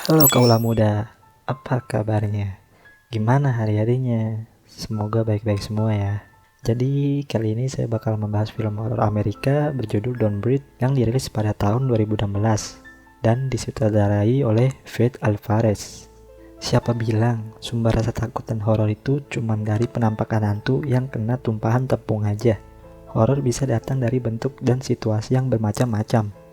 Halo kaulah muda, apa kabarnya? Gimana hari-harinya? Semoga baik-baik semua ya. Jadi kali ini saya bakal membahas film horor Amerika berjudul Don't Breathe yang dirilis pada tahun 2016 dan disutradarai oleh Fede Alvarez. Siapa bilang sumber rasa takut dan horor itu cuma dari penampakan hantu yang kena tumpahan tepung aja? Horor bisa datang dari bentuk dan situasi yang bermacam-macam.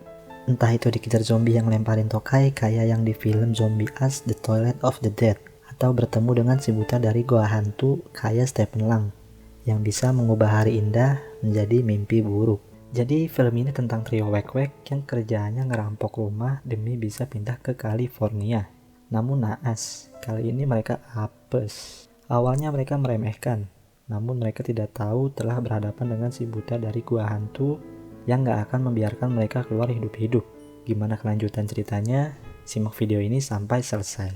Entah itu dikejar zombie yang lemparin tokai kayak yang di film Zombie Us The Toilet of the Dead, atau bertemu dengan si buta dari goa hantu kayak Stephen Lang yang bisa mengubah hari indah menjadi mimpi buruk. Jadi film ini tentang trio wek-wek yang kerjaannya ngerampok rumah demi bisa pindah ke California. Namun naas, kali ini mereka apes. Awalnya mereka meremehkan, namun mereka tidak tahu telah berhadapan dengan si buta dari gua hantu yang gak akan membiarkan mereka keluar hidup-hidup. Gimana kelanjutan ceritanya? Simak video ini sampai selesai.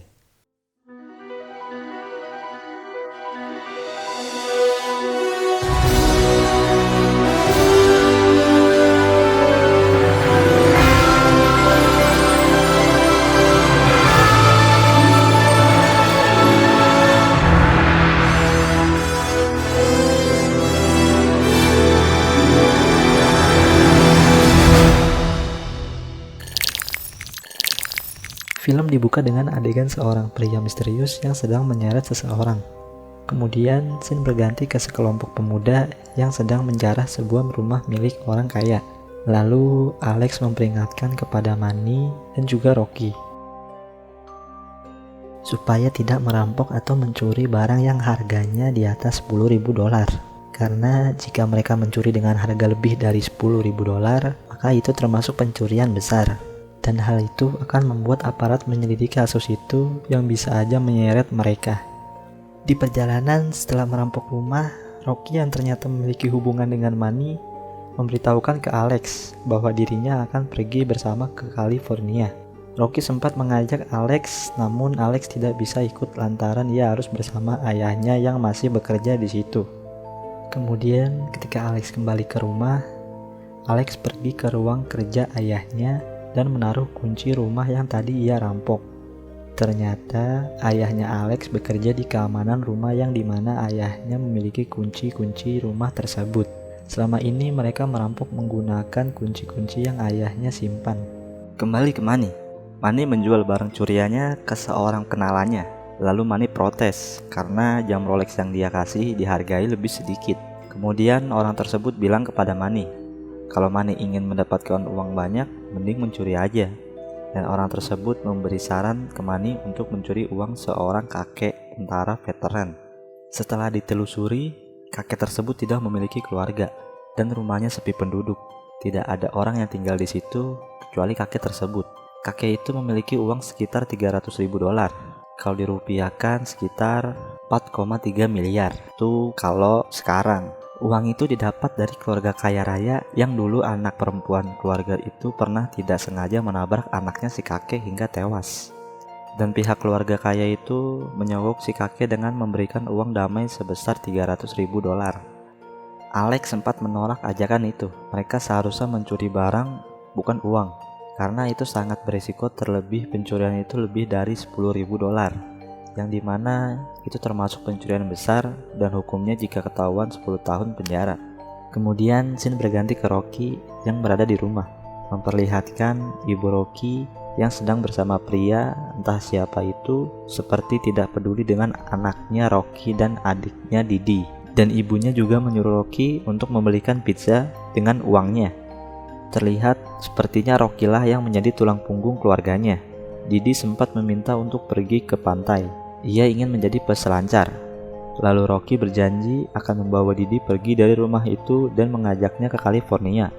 Film dibuka dengan adegan seorang pria misterius yang sedang menyeret seseorang. Kemudian, scene berganti ke sekelompok pemuda yang sedang menjarah sebuah rumah milik orang kaya. Lalu, Alex memperingatkan kepada Manny dan juga Rocky supaya tidak merampok atau mencuri barang yang harganya di atas $10.000. Karena jika mereka mencuri dengan harga lebih dari $10.000, maka itu termasuk pencurian besar. Dan hal itu akan membuat aparat menyelidiki kasus itu yang bisa aja menyeret mereka. Di perjalanan setelah merampok rumah, Rocky yang ternyata memiliki hubungan dengan Manny memberitahukan ke Alex bahwa dirinya akan pergi bersama ke California. Rocky sempat mengajak Alex, namun Alex tidak bisa ikut lantaran ia harus bersama ayahnya yang masih bekerja di situ. Kemudian ketika Alex kembali ke rumah, Alex pergi ke ruang kerja ayahnya dan menaruh kunci rumah yang tadi ia rampok. Ternyata ayahnya Alex bekerja di keamanan rumah yang dimana ayahnya memiliki kunci-kunci rumah tersebut. Selama ini mereka merampok menggunakan kunci-kunci yang ayahnya simpan. Kembali ke Manny. Manny menjual barang curiannya ke seorang kenalannya. Lalu Manny protes karena jam Rolex yang dia kasih dihargai lebih sedikit. Kemudian orang tersebut bilang kepada Manny, kalau Manny ingin mendapatkan uang banyak, mending mencuri aja. Dan orang tersebut memberi saran ke Manny untuk mencuri uang seorang kakek tentara veteran. Setelah ditelusuri, kakek tersebut tidak memiliki keluarga dan rumahnya sepi penduduk. Tidak ada orang yang tinggal di situ kecuali kakek tersebut. Kakek itu memiliki uang sekitar $300.000. Kalau dirupiahkan sekitar 4,3 miliar. Itu kalau sekarang. Uang itu didapat dari keluarga kaya raya yang dulu anak perempuan keluarga itu pernah tidak sengaja menabrak anaknya si kakek hingga tewas. Dan pihak keluarga kaya itu menyogok si kakek dengan memberikan uang damai sebesar $300.000. Alex sempat menolak ajakan itu. Mereka seharusnya mencuri barang, bukan uang, karena itu sangat berisiko, terlebih pencurian itu lebih dari $10.000. Yang dimana itu termasuk pencurian besar dan hukumnya jika ketahuan 10 tahun penjara. Kemudian scene berganti ke Rocky yang berada di rumah, memperlihatkan ibu Rocky yang sedang bersama pria entah siapa itu, seperti tidak peduli dengan anaknya Rocky dan adiknya Didi. Dan ibunya juga menyuruh Rocky untuk membelikan pizza dengan uangnya. Terlihat sepertinya Rocky lah yang menjadi tulang punggung keluarganya. Didi sempat meminta untuk pergi ke pantai. Ia ingin menjadi peselancar. Lalu Rocky berjanji akan membawa Didi pergi dari rumah itu dan mengajaknya ke California.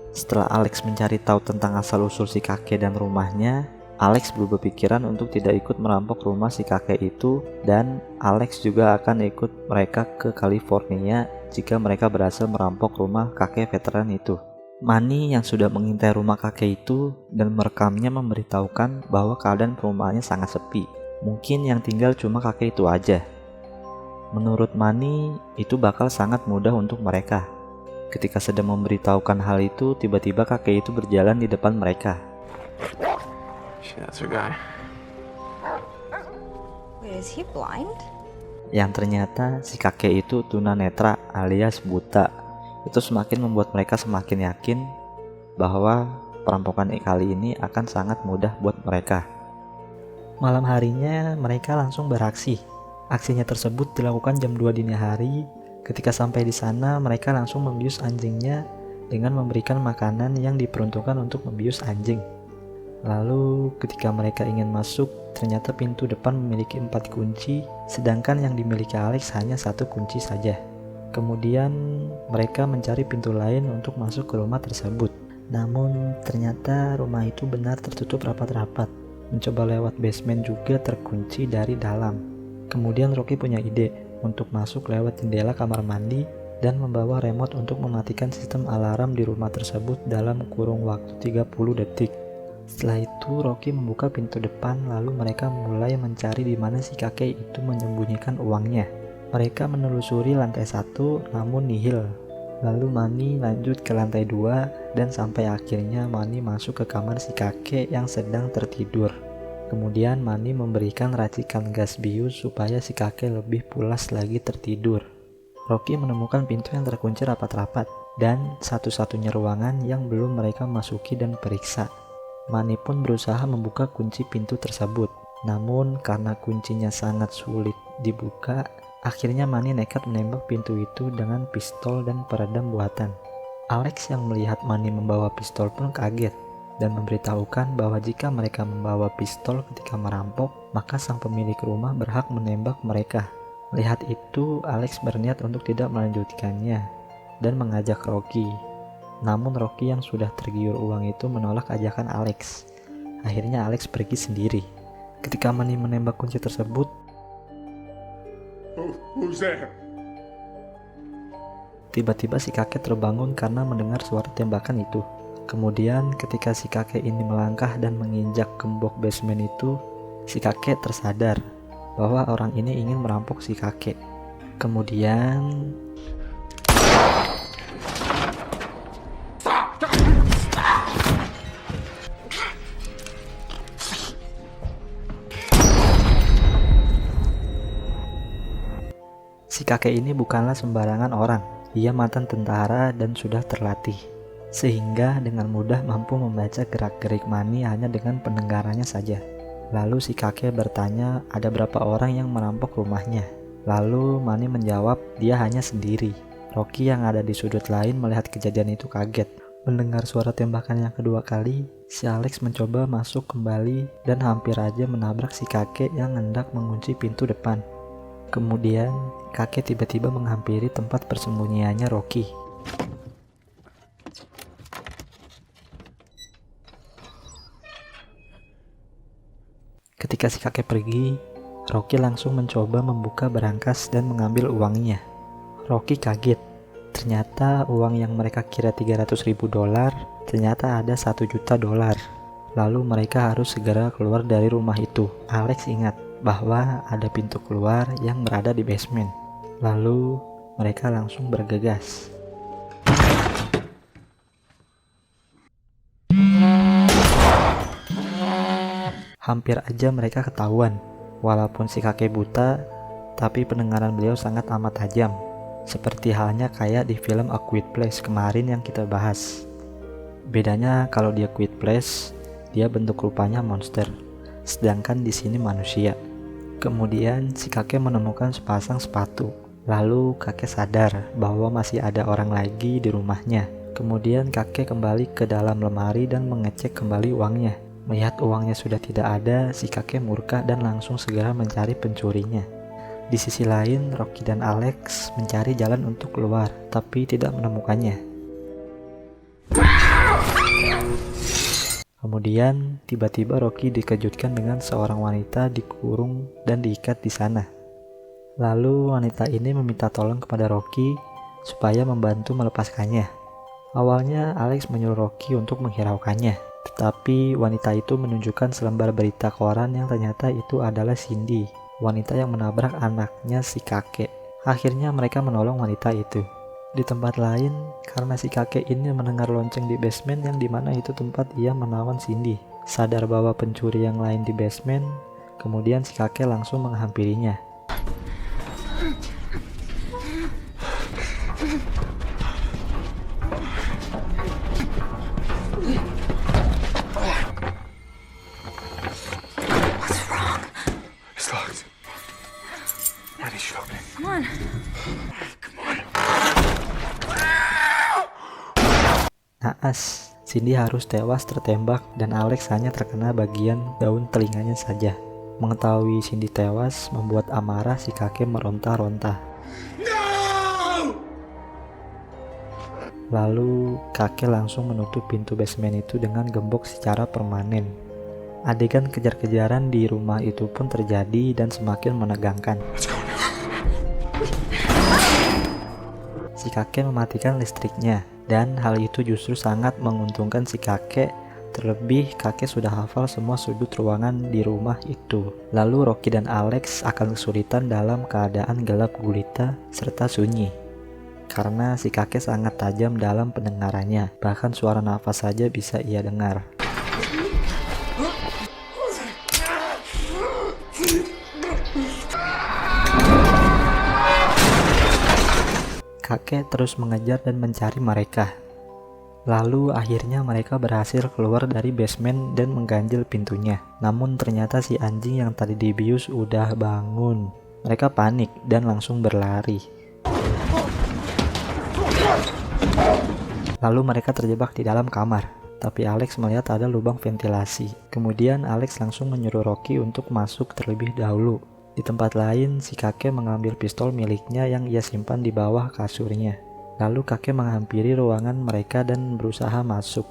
Setelah Alex mencari tahu tentang asal-usul si kakek dan rumahnya, Alex berubah pikiran untuk tidak ikut merampok rumah si kakek itu, dan Alex juga akan ikut mereka ke California jika mereka berhasil merampok rumah kakek veteran itu. Manny yang sudah mengintai rumah kakek itu dan merekamnya memberitahukan bahwa keadaan perumahannya sangat sepi. Mungkin yang tinggal cuma kakek itu aja. Menurut Manny, itu bakal sangat mudah untuk mereka. Ketika sedang memberitahukan hal itu, tiba-tiba kakek itu berjalan di depan mereka. Shit, that's our guy. Wait, is he blind? Yang ternyata si kakek itu tunanetra alias buta. Itu semakin membuat mereka semakin yakin bahwa perampokan kali ini akan sangat mudah buat mereka. Malam harinya mereka langsung beraksi. Aksinya tersebut dilakukan jam 2 dini hari. Ketika sampai di sana, mereka langsung membius anjingnya dengan memberikan makanan yang diperuntukkan untuk membius anjing. Lalu ketika mereka ingin masuk, ternyata pintu depan memiliki 4 kunci, sedangkan yang dimiliki Alex hanya 1 kunci saja. Kemudian mereka mencari pintu lain untuk masuk ke rumah tersebut. Namun ternyata rumah itu benar tertutup rapat-rapat. Mencoba lewat basement juga terkunci dari dalam. Kemudian Rocky punya ide untuk masuk lewat jendela kamar mandi dan membawa remote untuk mematikan sistem alarm di rumah tersebut dalam kurung waktu 30 detik. Setelah itu Rocky membuka pintu depan, lalu mereka mulai mencari di mana si kakek itu menyembunyikan uangnya. Mereka menelusuri lantai 1 namun nihil. Lalu Manny lanjut ke lantai 2 dan sampai akhirnya Manny masuk ke kamar si kakek yang sedang tertidur. Kemudian Manny memberikan racikan gas bius supaya si kakek lebih pulas lagi tertidur. Rocky menemukan pintu yang terkunci rapat-rapat dan satu-satunya ruangan yang belum mereka masuki dan periksa. Manny pun berusaha membuka kunci pintu tersebut. Namun karena kuncinya sangat sulit dibuka, akhirnya Manny nekat menembak pintu itu dengan pistol dan peredam buatan. Alex yang melihat Manny membawa pistol pun kaget dan memberitahukan bahwa jika mereka membawa pistol ketika merampok, maka sang pemilik rumah berhak menembak mereka. Melihat itu, Alex berniat untuk tidak melanjutkannya dan mengajak Rocky. Namun Rocky yang sudah tergiur uang itu menolak ajakan Alex. Akhirnya Alex pergi sendiri. Ketika Manny menembak kunci tersebut, Who's there? tiba-tiba si kakek terbangun karena mendengar suara tembakan itu. Kemudian ketika si kakek ini melangkah dan menginjak gembok basement itu, si kakek tersadar bahwa orang ini ingin merampok si kakek. Kemudian si kakek ini bukanlah sembarangan orang. Ia mantan tentara dan sudah terlatih, sehingga dengan mudah mampu membaca gerak-gerik Manny hanya dengan pendengarannya saja. Lalu si kakek bertanya ada berapa orang yang merampok rumahnya. Lalu Manny menjawab dia hanya sendiri. Rocky yang ada di sudut lain melihat kejadian itu kaget. Mendengar suara tembakan yang kedua kali, si Alex mencoba masuk kembali dan hampir aja menabrak si kakek yang hendak mengunci pintu depan. Kemudian, kakek tiba-tiba menghampiri tempat persembunyiannya Rocky. Ketika si kakek pergi, Rocky langsung mencoba membuka berangkas dan mengambil uangnya. Rocky kaget. Ternyata uang yang mereka kira $300.000 ternyata ada $1 juta. Lalu mereka harus segera keluar dari rumah itu. Alex ingat bahwa ada pintu keluar yang berada di basement. Lalu mereka langsung bergegas. Hampir aja mereka ketahuan. Walaupun si kakek buta, tapi pendengaran beliau sangat amat tajam. Seperti halnya kayak di film A Quiet Place kemarin yang kita bahas. Bedanya kalau dia Quiet Place, dia bentuk rupanya monster, sedangkan di sini manusia. Kemudian si kakek menemukan sepasang sepatu. Lalu kakek sadar bahwa masih ada orang lagi di rumahnya. Kemudian kakek kembali ke dalam lemari dan mengecek kembali uangnya. Melihat uangnya sudah tidak ada, si kakek murka dan langsung segera mencari pencurinya. Di sisi lain, Rocky dan Alex mencari jalan untuk keluar, tapi tidak menemukannya. Kemudian, tiba-tiba Rocky dikejutkan dengan seorang wanita dikurung dan diikat di sana. Lalu wanita ini meminta tolong kepada Rocky supaya membantu melepaskannya. Awalnya Alex menyuruh Rocky untuk menghiraukannya, tetapi wanita itu menunjukkan selembar berita koran yang ternyata itu adalah Cindy, wanita yang menabrak anaknya si kakek. Akhirnya mereka menolong wanita itu. Di tempat lain, karena si kakek ini mendengar lonceng di basement yang dimana itu tempat ia menawan Cindy. Sadar bahwa pencuri yang lain di basement, Kemudian si kakek langsung menghampirinya. It's locked. Daddy, should open it. Come on. Come on. Naas, Cindy harus tewas tertembak dan Alex hanya terkena bagian daun telinganya saja. Mengetahui Cindy tewas membuat amarah si kakek meronta-ronta. Lalu kakek langsung menutup pintu basement itu dengan gembok secara permanen. Adegan kejar-kejaran di rumah itu pun terjadi dan semakin menegangkan. Let's go now. Si kakek mematikan listriknya, dan hal itu justru sangat menguntungkan si kakek. Terlebih kakek sudah hafal semua sudut ruangan di rumah itu. Lalu Rocky dan Alex akan kesulitan dalam keadaan gelap gulita serta sunyi. Karena si kakek sangat tajam dalam pendengarannya, bahkan suara nafas saja bisa ia dengar. Kakek terus mengejar dan mencari mereka. Lalu akhirnya mereka berhasil keluar dari basement dan mengganjil pintunya. Namun ternyata si anjing yang tadi dibius udah bangun. Mereka panik dan langsung berlari. Lalu mereka terjebak di dalam kamar. Tapi Alex melihat ada lubang ventilasi. Kemudian Alex langsung menyuruh Rocky untuk masuk terlebih dahulu. Di tempat lain, si kakek mengambil pistol miliknya yang ia simpan di bawah kasurnya. Lalu kakek menghampiri ruangan mereka dan berusaha masuk.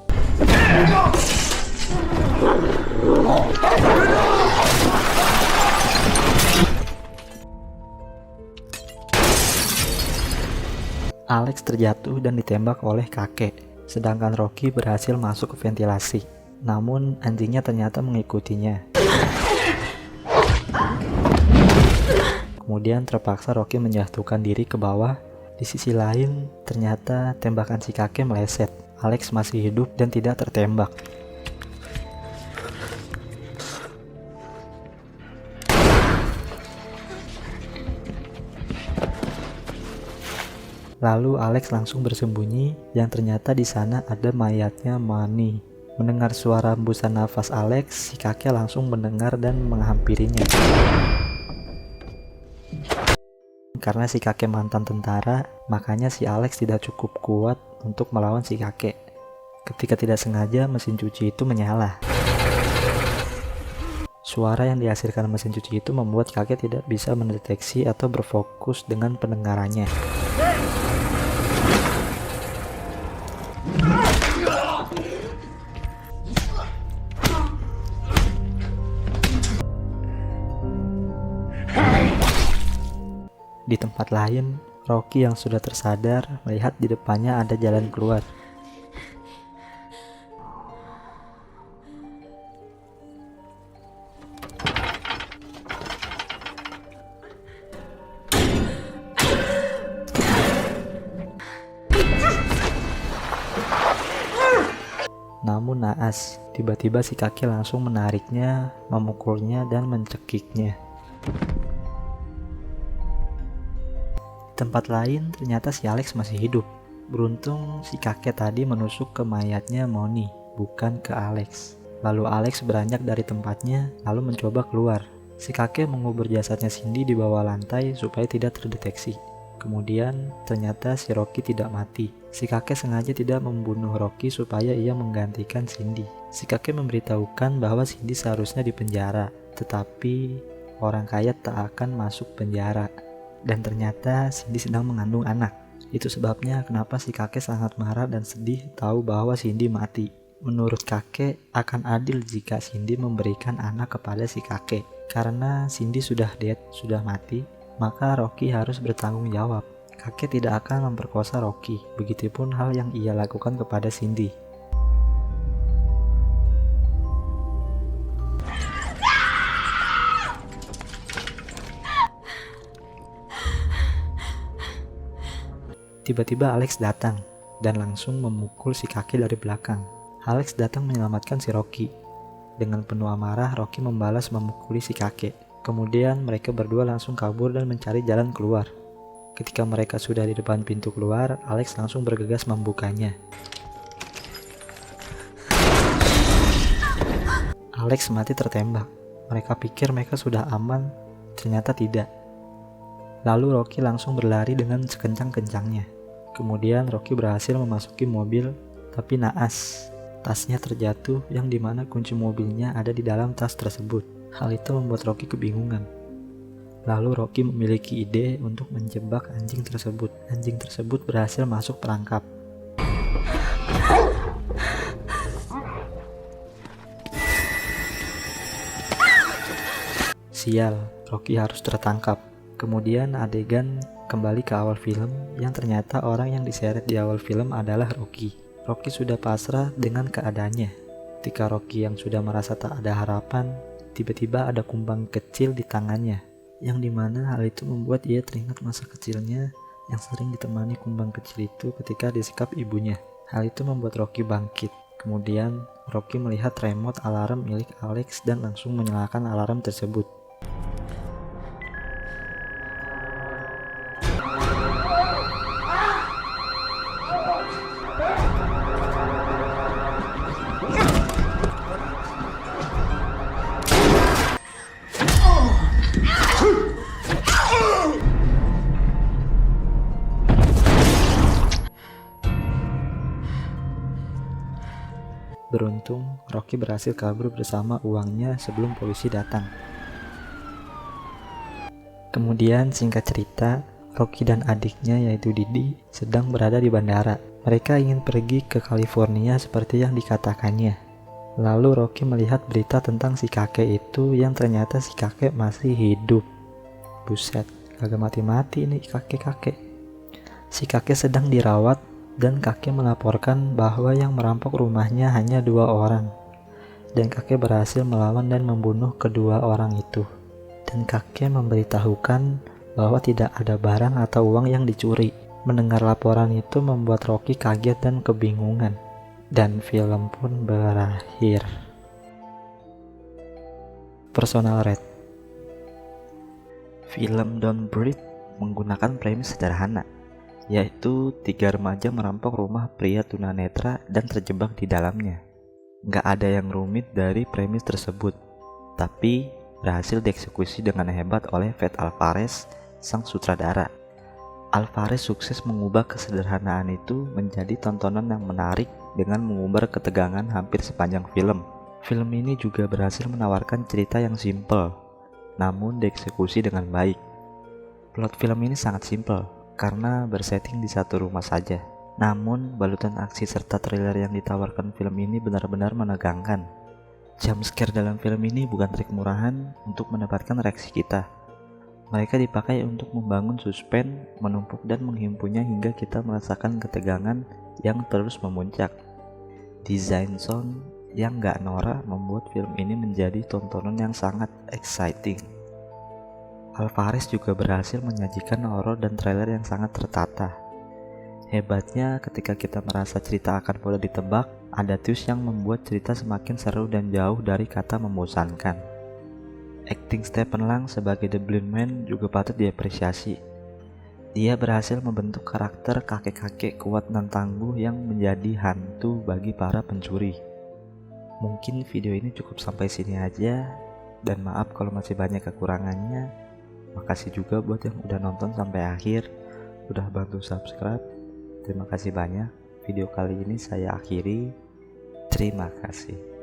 Alex terjatuh dan ditembak oleh kakek, sedangkan Rocky berhasil masuk ke ventilasi. Namun anjingnya ternyata mengikutinya. Kemudian terpaksa Rocky menjatuhkan diri ke bawah. Di sisi lain, ternyata tembakan si kakek meleset. Alex masih hidup dan tidak tertembak. Lalu Alex langsung bersembunyi, yang ternyata di sana ada mayatnya Manny. Mendengar suara hembusan nafas Alex, si kakek langsung mendengar dan menghampirinya. Karena si kakek mantan tentara, makanya si Alex tidak cukup kuat untuk melawan si kakek. Ketika tidak sengaja, mesin cuci itu menyala. Suara yang dihasilkan mesin cuci itu membuat kakek tidak bisa mendeteksi atau berfokus dengan pendengarannya. Di tempat lain, Rocky yang sudah tersadar melihat di depannya ada jalan keluar. Namun naas, tiba-tiba si kakek langsung menariknya, memukulnya, dan mencekiknya. Di tempat lain, ternyata si Alex masih hidup. Beruntung si kakek tadi menusuk ke mayatnya Moni, bukan ke Alex. Lalu Alex beranjak dari tempatnya, lalu mencoba keluar. Si kakek mengubur jasadnya Cindy di bawah lantai supaya tidak terdeteksi. Kemudian, ternyata si Rocky tidak mati. Si kakek sengaja tidak membunuh Rocky supaya ia menggantikan Cindy. Si kakek memberitahukan bahwa Cindy seharusnya dipenjara, tetapi orang kaya tak akan masuk penjara. Dan ternyata Cindy sedang mengandung anak. Itu sebabnya kenapa si kakek sangat marah dan sedih tahu bahwa Cindy mati. Menurut kakek, akan adil jika Cindy memberikan anak kepada si kakek. Karena Cindy sudah dead, sudah mati, maka Rocky harus bertanggung jawab. Kakek tidak akan memperkosa Rocky, begitupun hal yang ia lakukan kepada Cindy. Tiba-tiba Alex datang dan langsung memukul si kakek dari belakang. Alex datang menyelamatkan si Rocky. Dengan penuh amarah, Rocky membalas memukuli si kakek. Kemudian mereka berdua langsung kabur dan mencari jalan keluar. Ketika mereka sudah di depan pintu keluar, Alex langsung bergegas membukanya. Alex mati tertembak. Mereka pikir mereka sudah aman, ternyata tidak. Lalu Rocky langsung berlari dengan sekencang-kencangnya. Kemudian Rocky berhasil memasuki mobil, tapi naas. Tasnya terjatuh yang dimana kunci mobilnya ada di dalam tas tersebut. Hal itu membuat Rocky kebingungan. Lalu Rocky memiliki ide untuk menjebak anjing tersebut. Anjing tersebut berhasil masuk perangkap. Sial, Rocky harus tertangkap. Kemudian adegan kembali ke awal film yang ternyata orang yang diseret di awal film adalah Rocky. Rocky sudah pasrah dengan keadaannya. Ketika Rocky yang sudah merasa tak ada harapan, tiba-tiba ada kumbang kecil di tangannya, yang dimana hal itu membuat ia teringat masa kecilnya yang sering ditemani kumbang kecil itu ketika disekap ibunya. Hal itu membuat Rocky bangkit. Kemudian Rocky melihat remote alarm milik Alex dan langsung menyalakan alarm tersebut. Beruntung, Rocky berhasil kabur bersama uangnya sebelum polisi datang. Kemudian singkat cerita, Rocky dan adiknya yaitu Didi sedang berada di bandara. Mereka ingin pergi ke California seperti yang dikatakannya. Lalu Rocky melihat berita tentang si kakek itu yang ternyata si kakek masih hidup. Buset, kagak mati-mati nih kakek-kakek. Si kakek sedang dirawat dan kakek melaporkan bahwa yang merampok rumahnya hanya 2 orang. Dan kakek berhasil melawan dan membunuh kedua orang itu. Dan kakek memberitahukan bahwa tidak ada barang atau uang yang dicuri. Mendengar laporan itu membuat Rocky kaget dan kebingungan. Dan film pun berakhir. Personal rate. Film Don't Breathe menggunakan premis sederhana, yaitu 3 remaja merampok rumah pria tunanetra dan terjebak di dalamnya. Nggak ada yang rumit dari premis tersebut, tapi berhasil dieksekusi dengan hebat oleh Fede Alvarez, sang sutradara. Alvarez sukses mengubah kesederhanaan itu menjadi tontonan yang menarik dengan mengumbar ketegangan hampir sepanjang film. Film ini juga berhasil menawarkan cerita yang simpel, namun dieksekusi dengan baik. Plot film ini sangat simpel, karena bersetting di satu rumah saja. Namun, balutan aksi serta thriller yang ditawarkan film ini benar-benar menegangkan. Jump scare dalam film ini bukan trik murahan untuk mendapatkan reaksi kita. Mereka dipakai untuk membangun suspense, menumpuk dan menghimpunnya hingga kita merasakan ketegangan yang terus memuncak. Desain sound yang gak norak membuat film ini menjadi tontonan yang sangat exciting. Alvarez juga berhasil menyajikan horor dan trailer yang sangat tertata. Hebatnya ketika kita merasa cerita akan mudah ditebak, ada twist yang membuat cerita semakin seru dan jauh dari kata membosankan. Akting Stephen Lang sebagai The Blind Man juga patut diapresiasi. Dia berhasil membentuk karakter kakek-kakek kuat dan tangguh yang menjadi hantu bagi para pencuri. Mungkin video ini cukup sampai sini aja, dan maaf kalau masih banyak kekurangannya. Makasih juga buat yang udah nonton sampai akhir, udah bantu subscribe. Terima kasih banyak. Video kali ini saya akhiri. Terima kasih.